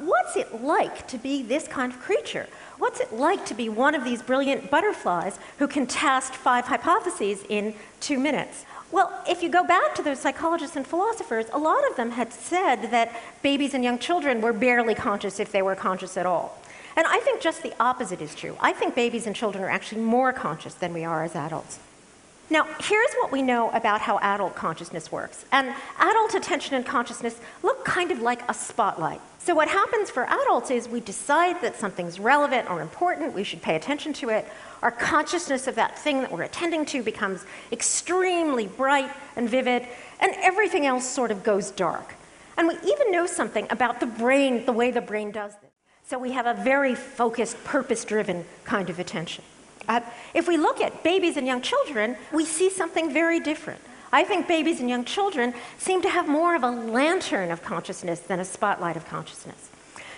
what's it like to be this kind of creature? What's it like to be one of these brilliant butterflies who can test 5 hypotheses in 2 minutes? Well, if you go back to those psychologists and philosophers, a lot of them had said that babies and young children were barely conscious if they were conscious at all. And I think just the opposite is true. I think babies and children are actually more conscious than we are as adults. Now, here's what we know about how adult consciousness works. And adult attention and consciousness look kind of like a spotlight. So what happens for adults is we decide that something's relevant or important, we should pay attention to it. Our consciousness of that thing that we're attending to becomes extremely bright and vivid, and everything else sort of goes dark. And we even know something about the brain, the way the brain does this. So we have a very focused, purpose-driven kind of attention. If we look at babies and young children, we see something very different. I think babies and young children seem to have more of a lantern of consciousness than a spotlight of consciousness.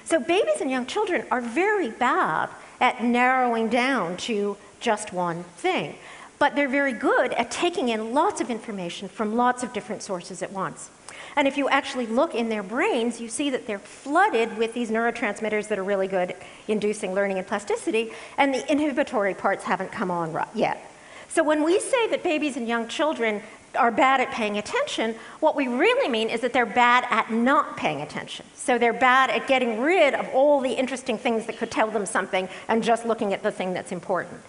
So babies and young children are very bad at narrowing down to just one thing, but they're very good at taking in lots of information from lots of different sources at once. And if you actually look in their brains, you see that they're flooded with these neurotransmitters that are really good at inducing learning and plasticity, and the inhibitory parts haven't come on yet. So when we say that babies and young children are bad at paying attention, what we really mean is that they're bad at not paying attention. So they're bad at getting rid of all the interesting things that could tell them something and just looking at the thing that's important.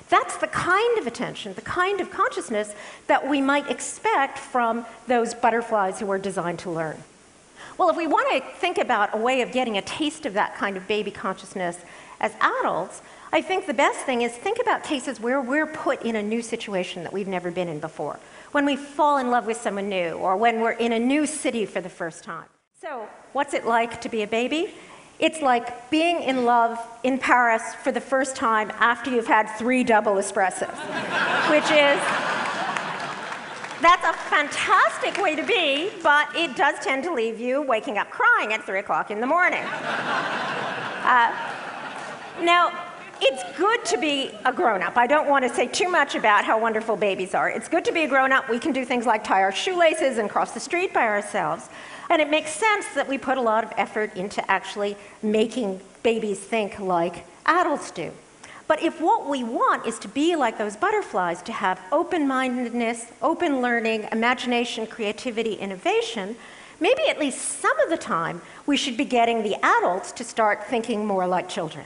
That's the kind of attention, the kind of consciousness that we might expect from those butterflies who are designed to learn. Well, if we want to think about a way of getting a taste of that kind of baby consciousness as adults, I think the best thing is think about cases where we're put in a new situation that we've never been in before. When we fall in love with someone new, or when we're in a new city for the first time. So, what's it like to be a baby? It's like being in love in Paris for the first time after you've had 3 double espressos, which is, that's a fantastic way to be, but it does tend to leave you waking up crying at 3 o'clock in the morning. Now, it's good to be a grown-up. I don't want to say too much about how wonderful babies are. It's good to be a grown-up. We can do things like tie our shoelaces and cross the street by ourselves. And it makes sense that we put a lot of effort into actually making babies think like adults do. But if what we want is to be like those butterflies, to have open-mindedness, open learning, imagination, creativity, innovation, maybe at least some of the time we should be getting the adults to start thinking more like children.